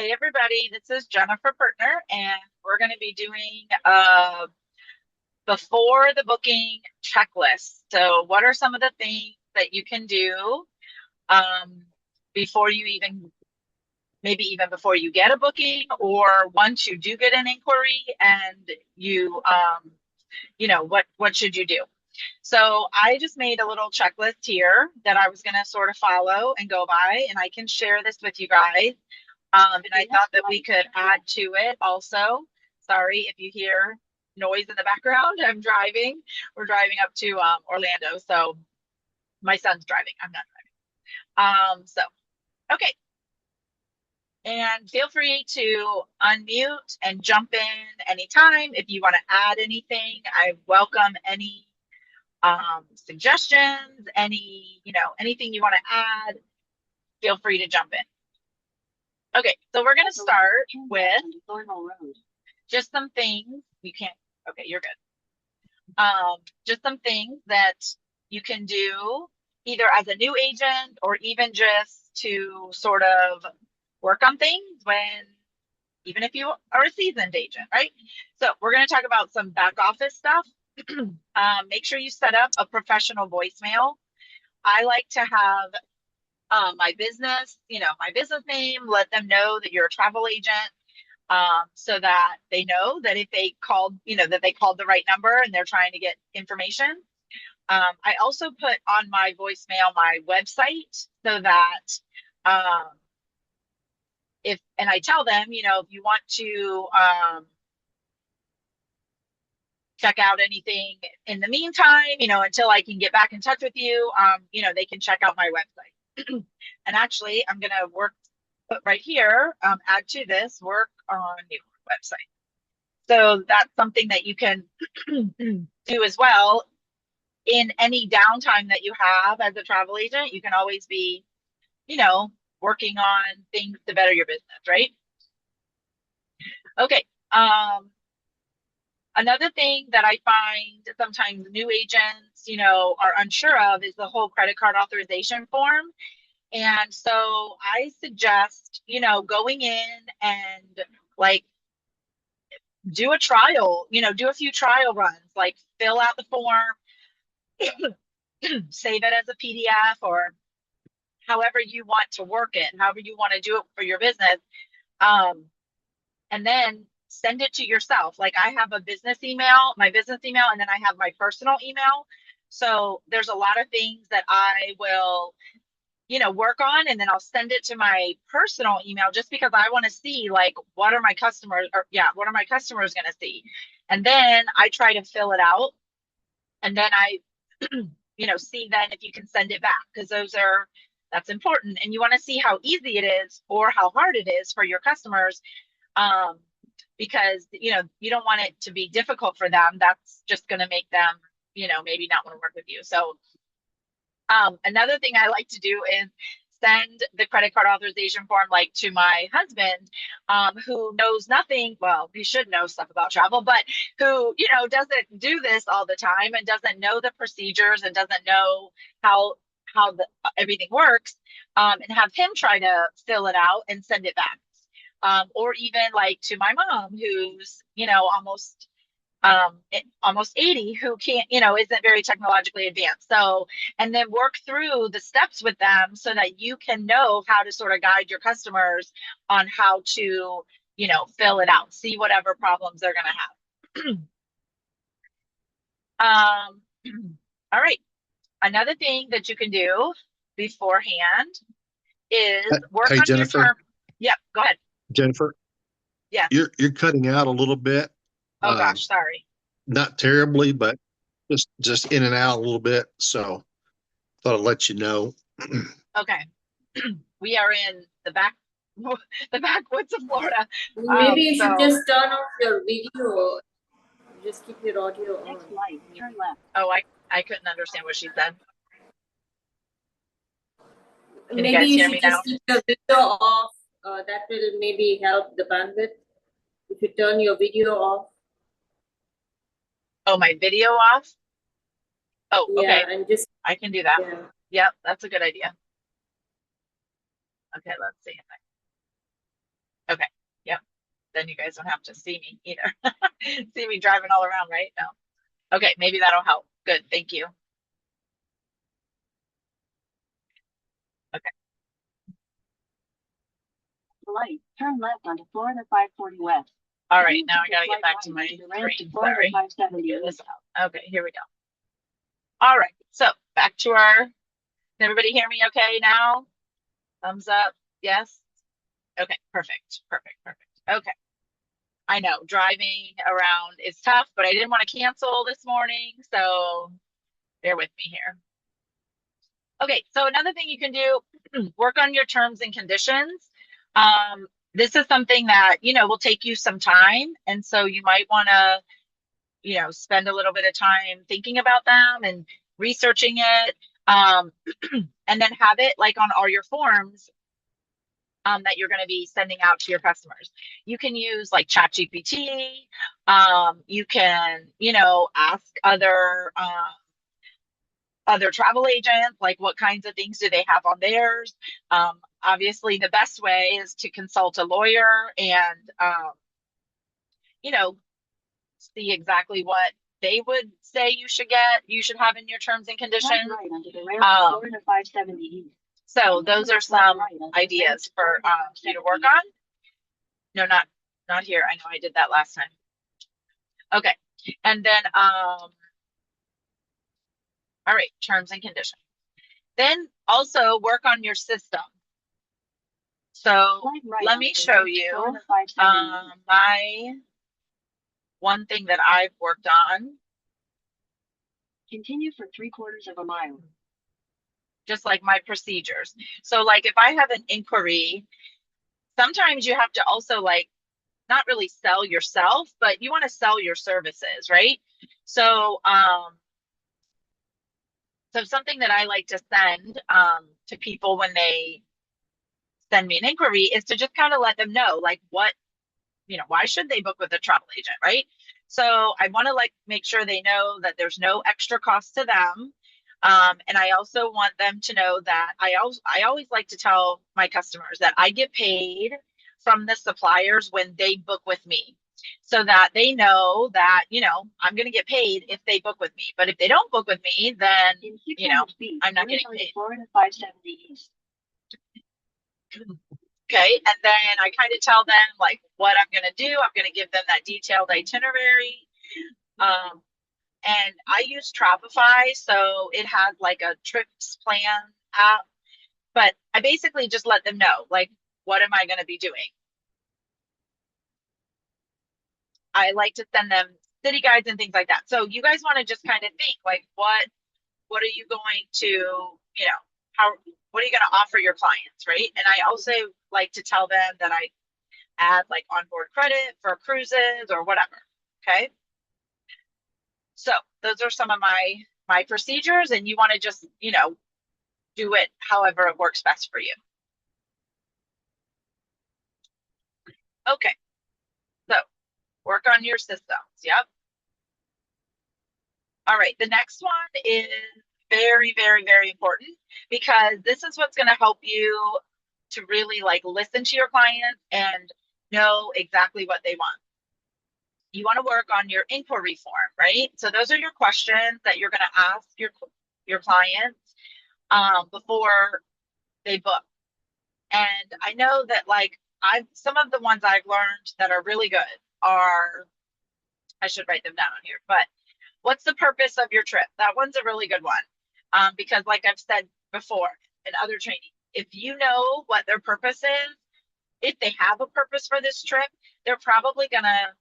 Hey everybody, this is Jennifer Pertner, and we're going to be doing before the booking checklist. So, what are some of the things that you can do um, before you even, maybe even before you get a booking, or once you do get an inquiry, and what should you do? So, I just made a little checklist here that I was going to sort of follow and go by, and I can share this with you guys. And I thought that we could add to it also. Sorry if you hear noise in the background. I'm driving. We're driving up to Orlando. So my son's driving. I'm not driving. Okay. And feel free to unmute and jump in anytime. If you want to add anything, I welcome any suggestions, anything you want to add, feel free to jump in. Okay, so we're going to start with just some things you can't. Okay, you're good. Just some things that you can do either as a new agent or even just to sort of work on things even if you are a seasoned agent, right? So we're going to talk about some back office stuff. Make sure you set up a professional voicemail. I like to have my business name, let them know that you're a travel agent, so that they know that if they called, that they called the right number and they're trying to get information. I also put on my voicemail my website so that and I tell them, if you want to check out anything in the meantime, until I can get back in touch with you, they can check out my website. And actually, I'm going to put right here, add to this, work on your website. So that's something that you can do as well in any downtime that you have as a travel agent. You can always be, working on things to better your business, right? Okay. Another thing that I find sometimes new agents, are unsure of is the whole credit card authorization form. And so I suggest, going in and like do a trial, do a few trial runs, like fill out the form, save it as a PDF or however you want to work it, however you want to do it for your business. And then send it to yourself. Like I have my business email, and then I have my personal email. So there's a lot of things that I will work on, and then I'll send it to my personal email just because I want to see like what are my customers going to see. And then I try to fill it out, and then I see then if you can send it back, because that's important, and you want to see how easy it is or how hard it is for your customers, because you don't want it to be difficult for them. That's just going to make them maybe not want to work with you. So another thing I like to do is send the credit card authorization form like to my husband, who knows nothing. Well, he should know stuff about travel, but who, doesn't do this all the time and doesn't know the procedures and doesn't know how everything works, and have him try to fill it out and send it back. Or even like to my mom, who's, almost 80, who can't, isn't very technologically advanced. So, and then work through the steps with them so that you can know how to sort of guide your customers on how to, fill it out, see whatever problems they're going to have. All right. Another thing that you can do beforehand is work Hey, on your Jennifer. term. Yep, go ahead. Jennifer, Yes. you're cutting out a little bit. Oh Uh, gosh, sorry. Not terribly, but just in and out a little bit. So thought I'd let you know. Okay. We are in the backwoods of Florida. Maybe you should So just turn off your video. Just keep your audio on. next light, turn left. Oh, I couldn't understand what she said. Can you Maybe guys you hear should me now? just keep your video off. That will maybe help the bandwidth. If you turn your video off. Oh, my video off? Oh, Yeah, okay. and just I can do that. yeah. Yep, that's a good idea. Okay, let's see. Okay. Yep. Then you guys don't have to see me either. See me driving all around, right? No. Okay, maybe that'll help. Good. Thank you. Okay. Light, turn left onto Florida 540 West. All right, now I gotta get back to my screen. Sorry. Figure this out. Okay, here we go. All right, so back to our. Can everybody hear me okay now? Thumbs up. Yes. Okay, perfect. Perfect. Perfect. Okay. I know driving around is tough, but I didn't want to cancel this morning, so bear with me here. Okay, so another thing you can do, work on your terms and conditions. This is something that, will take you some time. And so you might want to, spend a little bit of time thinking about them and researching it. And then have it like on all your forms that you're going to be sending out to your customers. You can use like ChatGPT. You can, ask other travel agents, like what kinds of things do they have on theirs. Obviously, the best way is to consult a lawyer and, see exactly what they would say you should have in your terms and conditions. Right onto the rail, Florida 570 East. So those are some ideas for you to work on. No, not here. I know I did that last time. Okay. And then, all right, terms and conditions. Then also work on your system. So let me show you my one thing that I've worked on. Continue for 3/4 of a mile. Just like my procedures. So like if I have an inquiry, sometimes you have to also like not really sell yourself, but you want to sell your services, right? So something that I like to send to people when they send me an inquiry is to just kind of let them know like what, why should they book with a travel agent, right? So I want to like make sure they know that there's no extra cost to them. And I also want them to know that I always like to tell my customers that I get paid from the suppliers when they book with me, so that they know that, I'm going to get paid if they book with me. But if they don't book with me, then, I'm not getting paid. Florida 570 East. Okay. And then I kind of tell them like what I'm going to do. I'm going to give them that detailed itinerary. And I use Travefy, so it has like a trips plan app. But I basically just let them know, like, what am I going to be doing? I like to send them city guides and things like that. So you guys want to just kind of think, like, what are you going to, what are you going to offer your clients, right? And I also like to tell them that I add like onboard credit for cruises or whatever. Okay. So those are some of my procedures, and you want to just, do it however it works best for you. Okay. So work on your systems. Yep. All right. The next one is very, very, very important, because this is what's going to help you to really like listen to your clients and know exactly what they want. You want to work on your inquiry form, right? So those are your questions that you're going to ask your clients before they book. And I know that like some of the ones I've learned that are really good are, I should write them down here, but what's the purpose of your trip? That one's a really good one. Because like I've said before in other training, if you know what their purpose is, if they have a purpose for this trip, they're probably gonna,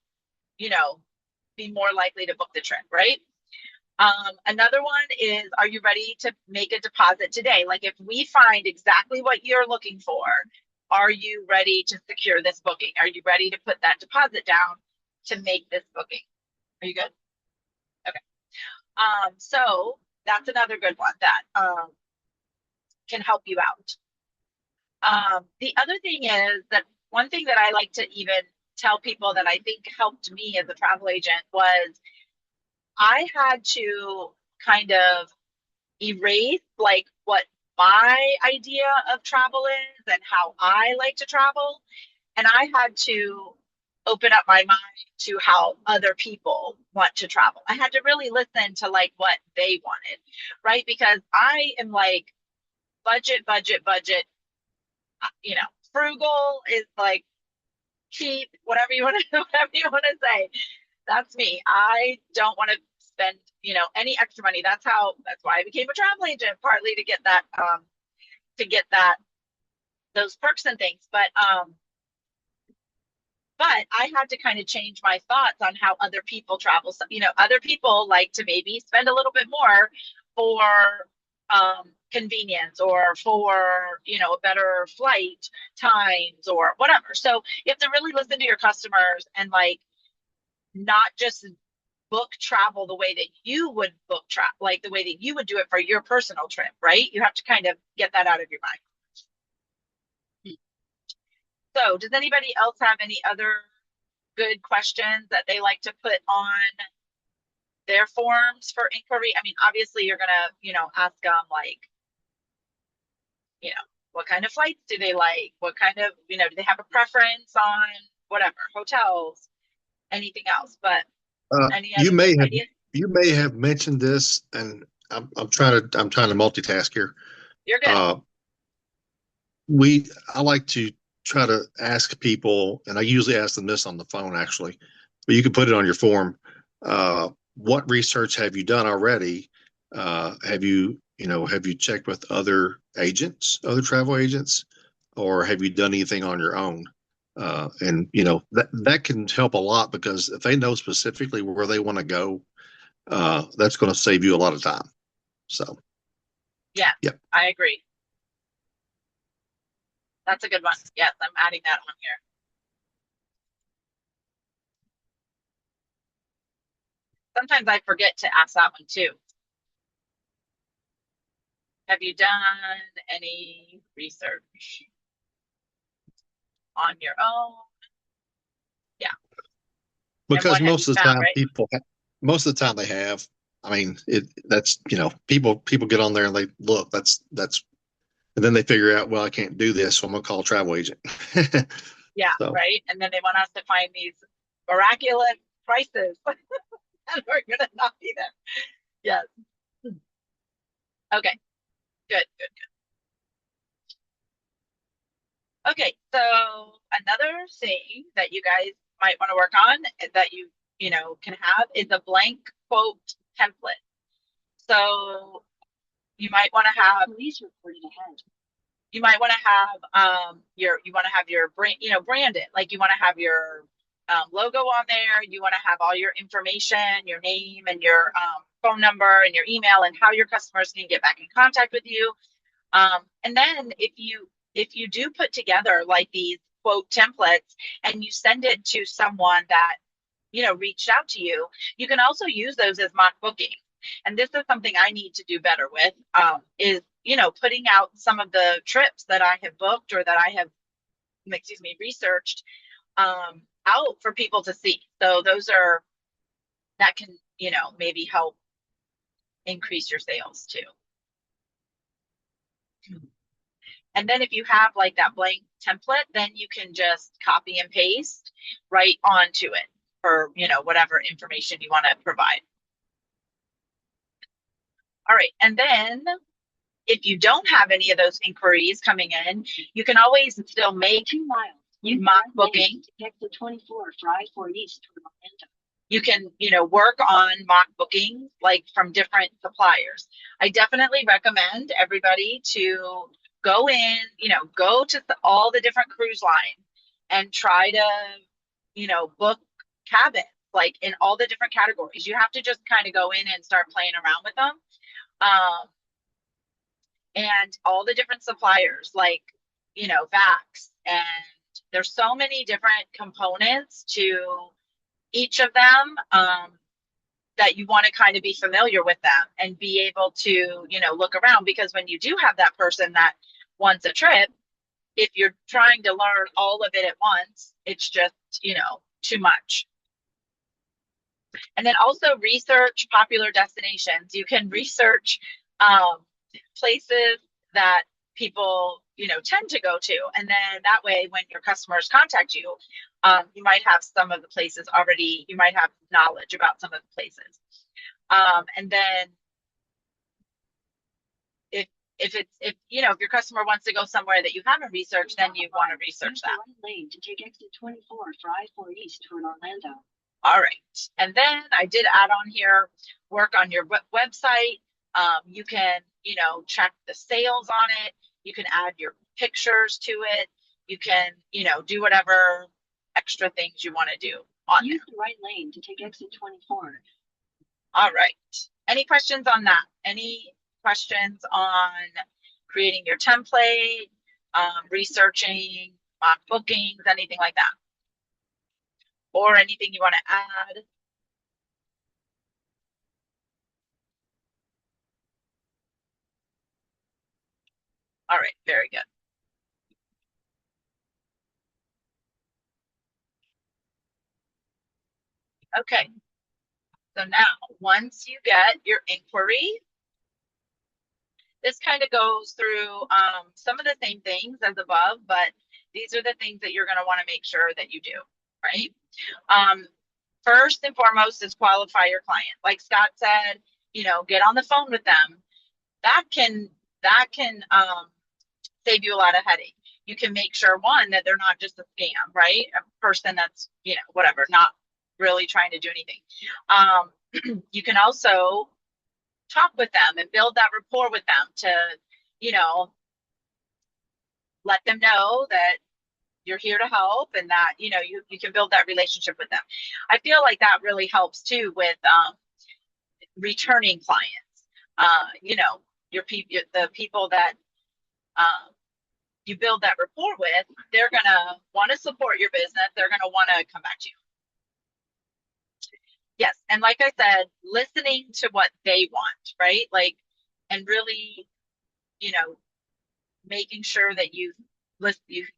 be more likely to book the trip, right? Another one is, are you ready to make a deposit today? Like if we find exactly what you're looking for, are you ready to secure this booking? Are you ready to put that deposit down to make this booking? Are you good? Okay. So that's another good one that can help you out. The other thing is that one thing that I like to even tell people that I think helped me as a travel agent was I had to kind of erase like what my idea of travel is and how I like to travel, And I had to open up my mind to how other people want to travel. I had to really listen to like what they wanted, right? Because I am like budget, budget, budget, you know, frugal is like cheap, whatever you want to, whatever you want to say. That's me. I don't want to spend, you know, any extra money. That's why I became a travel agent, partly to get that, those perks and things. But I had to kind of change my thoughts on how other people travel. So, you know, other people like to maybe spend a little bit more for convenience or for, you know, better flight times or whatever. So you have to really listen to your customers and like not just book travel the way that you would book travel, like the way that you would do it for your personal trip, right? You have to kind of get that out of your mind. So does anybody else have any other good questions that they like to put on their forms for inquiry? I mean, obviously you're gonna, you know, ask them like, you know, what kind of flights do they like? What kind of, you know, do they have a preference on whatever, hotels, anything else? But any other ideas? You may have mentioned this, and I'm trying to multitask here. You're good. I like to try to ask people, and I usually ask them this on the phone actually, but you can put it on your form. What research have you done already? Have you checked with other travel agents, or have you done anything on your own? And you know, that can help a lot, because if they know specifically where they want to go, that's going to save you a lot of time. So, Yeah, yep. I agree. That's a good one. Yes, I'm adding that on here. Sometimes I forget to ask that one too. Have you done any research on your own? Yeah. Because most of the time, right? most of the time they have. I mean, that's, you know, people get on there and they look, that's, and then they figure out, well, I can't do this, so I'm gonna call a travel agent. Yeah, So. right. And then they want us to find these miraculous prices and we're gonna not be there. Yes. Okay. Good. Okay, so another thing that you guys might want to work on that you know can have is a blank quote template. So you might want to have Police reported ahead. you might want to have your brand, you know, brand it, like you want to have your logo on there. You want to have all your information, your name and your phone number and your email, and how your customers can get back in contact with you. And then if you do put together like these quote templates and you send it to someone that, you know, reached out to you, you can also use those as mock booking. And this is something I need to do better with, is, you know, putting out some of the trips that I have booked or that I have, researched, out for people to see. So that can, you know, maybe help increase your sales too. And then if you have like that blank template, then you can just copy and paste right onto it for, you know, whatever information you want to provide. All right. And then if you don't have any of those inquiries coming in, you can always still make 2 miles. mock booking. Exit 24 for I-4 East toward Orlando. You can, you know, work on mock bookings like from different suppliers. I definitely recommend everybody to go in, you know, go to all the different cruise lines and try to, you know, book cabins like in all the different categories. You have to just kind of go in and start playing around with them. And all the different suppliers like, you know, VAX, and there's so many different components to each of them, that you want to kind of be familiar with them and be able to, you know, look around, because when you do have that person that wants a trip, if you're trying to learn all of it at once, it's just, you know, too much. And then also research popular destinations. You can research places that people, tend to go to. And then that way, when your customers contact you, you might have some of the places already, you might have knowledge about some of the places. And then if your customer wants to go somewhere that you haven't researched, then you want to research that. Right lane to take exit 24 for I-4 East toward Orlando. All right. And then I did add on here, work on your website. You can, check the sales on it. You can add your pictures to it. You can, do whatever extra things you want to do on Use there. the right lane to take exit 24. All right. Any questions on that? Any questions on creating your template, researching mock bookings, anything like that? Or anything you want to add? All right, very good. Okay. So now, once you get your inquiry, this kind of goes through some of the same things as above, but these are the things that you're going to want to make sure that you do, right? First and foremost is qualify your client. Like Scott said, get on the phone with them. That can save you a lot of headache. You can make sure, one, that they're not just a scam, right? A person that's, whatever, not really trying to do anything. You can also talk with them and build that rapport with them to, let them know that you're here to help and that, you can build that relationship with them. I feel like that really helps too with returning clients. The people that you build that rapport with, they're going to want to support your business. They're going to want to come back to you. Yes. And like I said, listening to what they want, right? Like, and really, making sure that you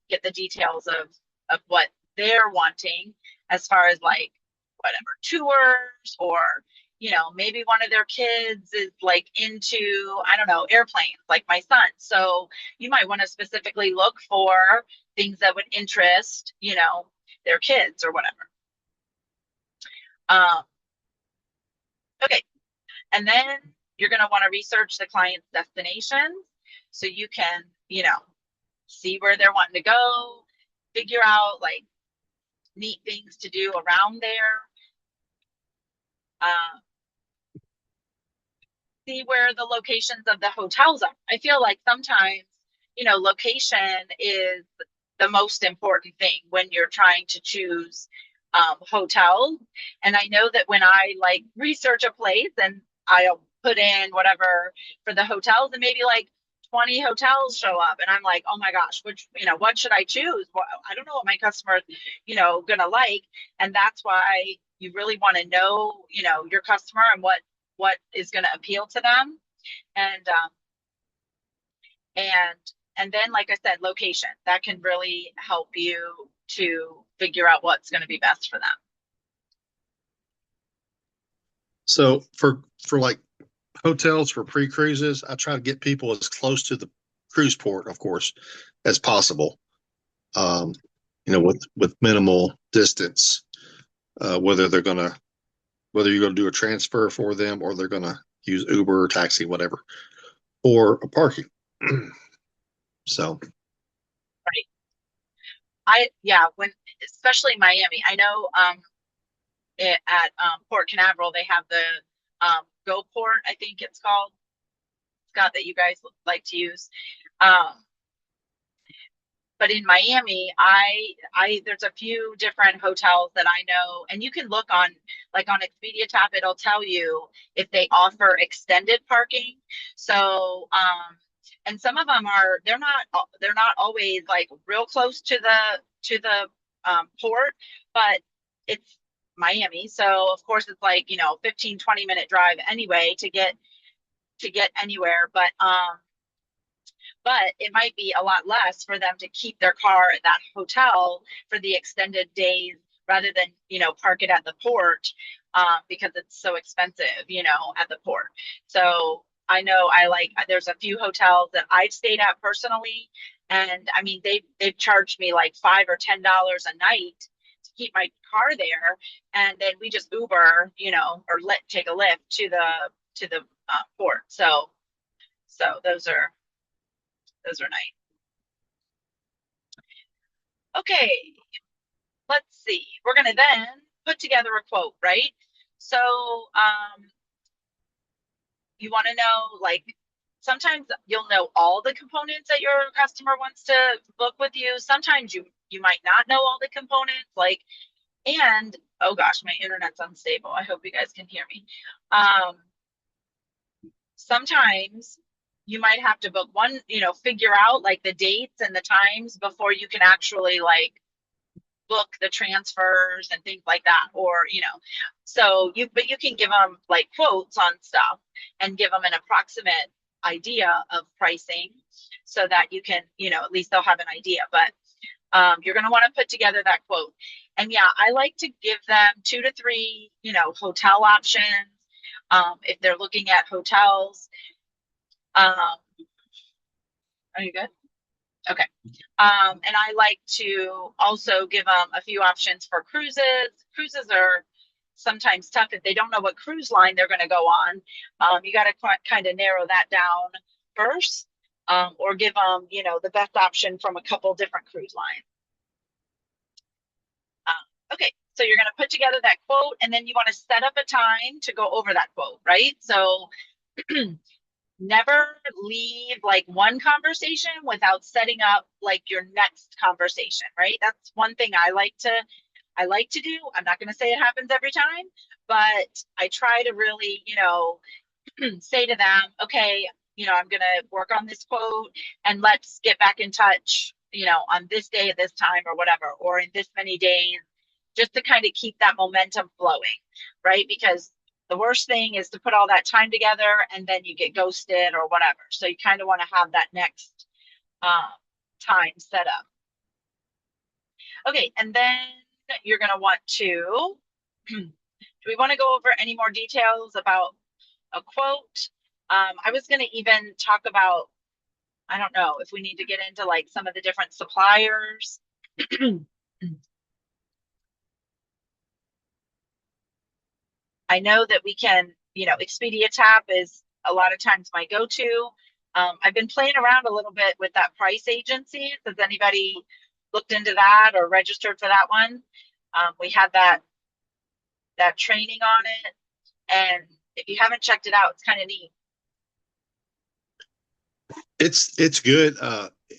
get the details of what they're wanting as far as like whatever tours, or maybe one of their kids is like into, I don't know, airplanes, like my son. So you might want to specifically look for things that would interest, their kids or whatever. Okay. And then you're going to want to research the client's destinations so you can, see where they're wanting to go, figure out like neat things to do around there. See where the locations of the hotels are. I feel like sometimes, location is the most important thing when you're trying to choose hotels. And I know that when I like research a place and I'll put in whatever for the hotels, and maybe like 20 hotels show up, and I'm like, oh my gosh, what should I choose? Well, I don't know what my customer, gonna like. And that's why you really want to know, your customer and what is going to appeal to them. And then, like I said, location, that can really help you to figure out what's going to be best for them. So for like hotels for pre-cruises, I try to get people as close to the cruise port, of course, as possible. With minimal distance, whether you're going to do a transfer for them or they're going to use Uber or taxi, whatever, or a parking. So. Right. Especially Miami, I know at Port Canaveral, they have the Go Port, I think it's called, Scott, that you guys like to use. But in Miami, there's a few different hotels that I know, and you can look on Expedia Top, it'll tell you if they offer extended parking. So, and some of them they're not always like real close to the port, but it's Miami. So of course it's like, 15, 20-minute drive anyway to get anywhere. But it might be a lot less for them to keep their car at that hotel for the extended days rather than, park it at the port because it's so expensive, at the port. So I know there's a few hotels that I've stayed at personally, and I mean they've charged me like $5 or $10 a night to keep my car there, and then we just Uber, or take a lift to the port. So those are nice. Okay, let's see. We're gonna then put together a quote, right? So you want to know, like, sometimes you'll know all the components that your customer wants to book with you. Sometimes you might not know all the components, and oh gosh, my internet's unstable. I hope you guys can hear me. Sometimes you might have to book one, figure out like the dates and the times before you can actually book the transfers and things like that, or but you can give them like quotes on stuff and give them an approximate idea of pricing so that you can, at least they'll have an idea. But you're going to want to put together that quote. And yeah, I like to give them 2 to 3 hotel options if they're looking at hotels. Are you good? Okay. And I like to also give them a few options for cruises. Cruises are sometimes tough if they don't know what cruise line they're going to go on. You got to kind of narrow that down first, or give them, the best option from a couple different cruise lines. Okay, so you're going to put together that quote, and then you want to set up a time to go over that quote, right? So never leave like one conversation without setting up like your next conversation, right? That's one thing I like to do. I'm not going to say it happens every time, but I try to really, say to them, okay, I'm going to work on this quote and let's get back in touch, on this day at this time or whatever, or in this many days, just to kind of keep that momentum flowing, right? Because the worst thing is to put all that time together and then you get ghosted or whatever. So you kind of want to have that next time set up. Okay, and then you're going to want to, do we want to go over any more details about a quote? I was going to even talk about, I don't know if we need to get into like some of the different suppliers. I know that we can, Expedia Tap is a lot of times my go-to. I've been playing around a little bit with that price agency. Has anybody looked into that or registered for that one? We had that training on it, and if you haven't checked it out, it's kind of neat. It's good.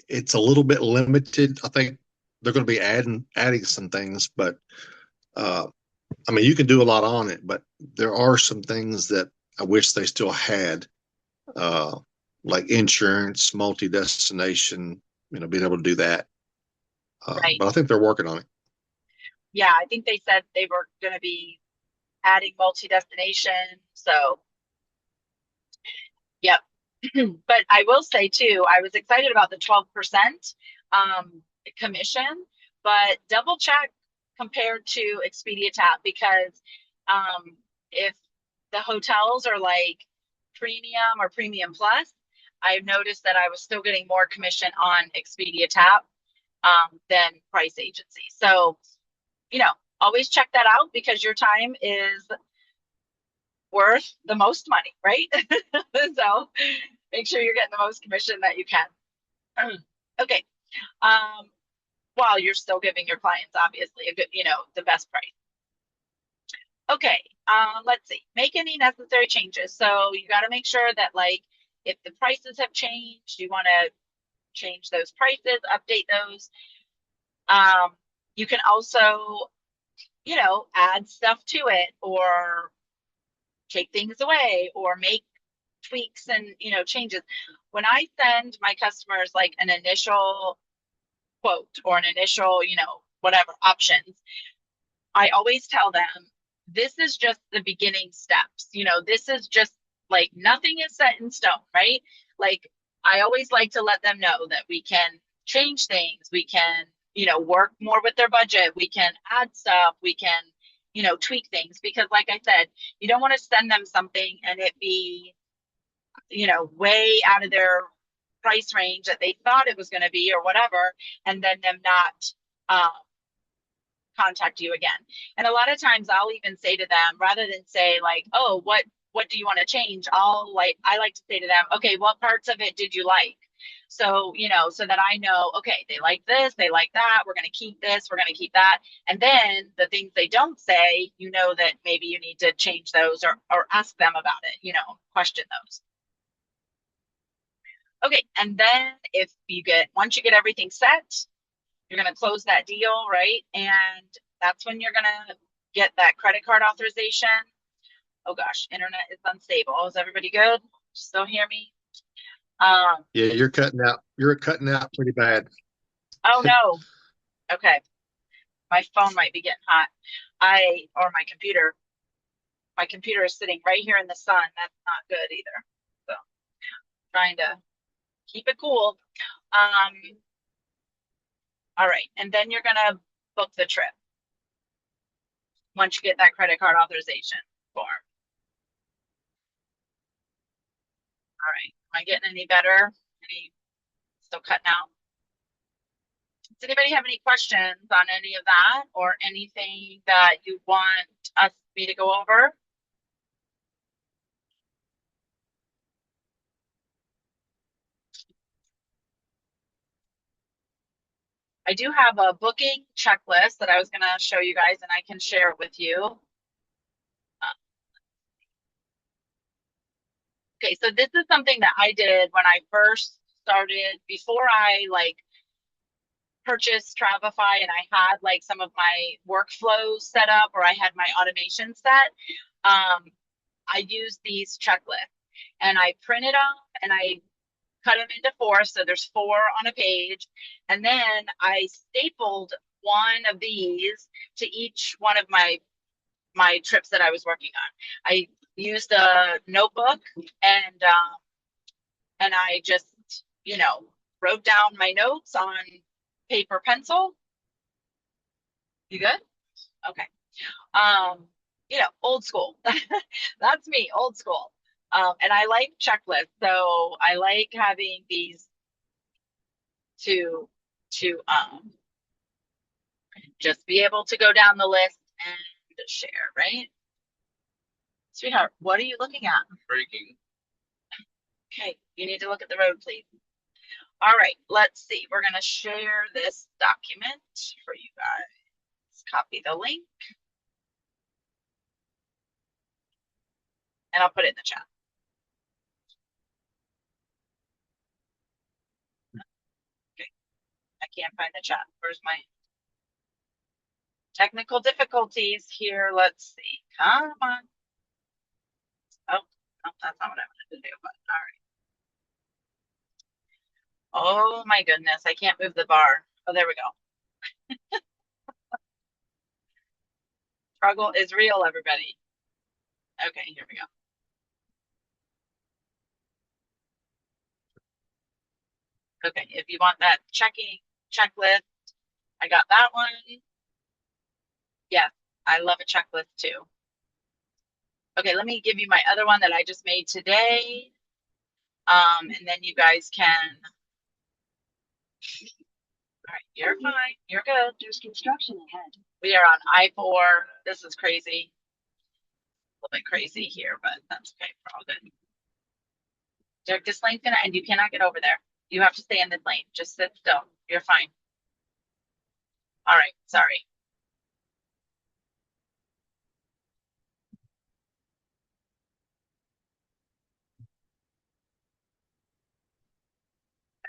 It's a little bit limited. I think they're going to be adding some things, but I mean, you can do a lot on it, but there are some things that I wish they still had, like insurance, multi-destination, being able to do that. Right. But I think they're working on it. Yeah, I think they said they were going to be adding multi-destination. So, yep. But I will say too, I was excited about the 12% commission, but double check compared to Expedia Tap, because if the hotels are like premium or premium plus, I've noticed that I was still getting more commission on Expedia Tap than price agency. So, always check that out, because your time is worth the most money, right? So make sure you're getting the most commission that you can. Okay. While you're still giving your clients obviously a good, the best price. Okay. Let's see. Make any necessary changes. So you got to make sure that like if the prices have changed, you want to change those prices, update those. You can also, add stuff to it, or take things away, or make tweaks and, changes. When I send my customers like an initial quote or an initial, whatever options, I always tell them, this is just the beginning steps. This is just like nothing is set in stone, right? Like I always like to let them know that we can change things. We can, work more with their budget. We can add stuff. We can, tweak things, because like I said, you don't want to send them something and it be, you know, way out of their price range that they thought it was going to be or whatever, and then them not contact you again. And a lot of times I'll even say to them, rather than say like, oh, what do you want to change? I like to say to them, okay, what parts of it did you like? So, you know, so that I know, okay, they like this, they like that, we're going to keep this, we're going to keep that. And then the things they don't say, you know, that maybe you need to change those or ask them about it, you know, question those. Okay, and then once you get everything set, you're going to close that deal, right? And that's when you're going to get that credit card authorization. Oh gosh, internet is unstable. Is everybody good? Still hear me? Yeah, you're cutting out. You're cutting out pretty bad. Oh no. Okay. My phone might be getting hot. Or my computer. My computer is sitting right here in the sun. That's not good either. So trying to keep it cool. All right. And then you're going to book the trip once you get that credit card authorization form. All right. Am I getting any better? Still cutting out? Does anybody have any questions on any of that or anything that you want me to go over? I do have a booking checklist that I was going to show you guys, and I can share it with you. Okay, so this is something that I did when I first started, before I purchased Travefy and I had like some of my workflows set up or I had my automation set. I used these checklists and I printed them and I cut them into 4. So there's 4 on a page. And then I stapled one of these to each one of my trips that I was working on. I used a notebook and I just, you know, wrote down my notes on paper pencil. You good? Okay. You know, old school. That's me, old school. And I like checklists, so I like having these to just be able to go down the list and share, right? Sweetheart, what are you looking at? Breaking. Okay, you need to look at the road, please. All right, let's see. We're gonna share this document for you guys. Copy the link. And I'll put it in the chat. Okay, I can't find the chat. Where's my technical difficulties here? Let's see. Come on. Oh, no, that's not what I wanted to do, but all right. Oh my goodness, I can't move the bar. Oh, there we go. Struggle is real, everybody. Okay, here we go. Okay, if you want that checklist, I got that one. Yes, I love a checklist too. Okay, let me give you my other one that I just made today. And then you guys can. All right, you're fine. You're good. There's construction ahead. We are on I-4. This is crazy. A little bit crazy here, but that's okay. We're all good. Derek, this lane's gonna end. You cannot get over there. You have to stay in this lane. Just sit still. You're fine. All right, sorry.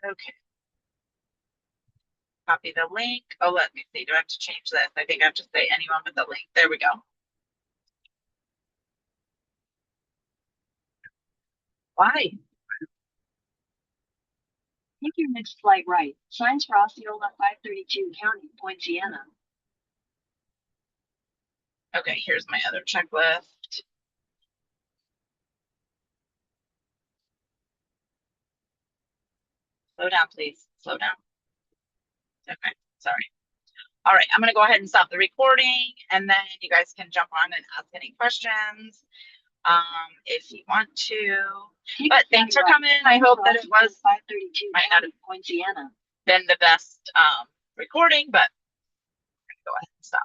Okay. Copy the link. Oh, let me see. Do I have to change this? I think I have to say anyone with the link. There we go. Why? Take your next flight right. Signs for Osceola 532 County, Poinciana. Okay, here's my other checklist. Slow down, please. Slow down. Okay, sorry. All right, I'm going to go ahead and stop the recording, and then you guys can jump on and ask any questions. if you want to. But thanks for coming. I hope that it was 532 might not have Poinciana. been the best recording, but I'm gonna go ahead and stop.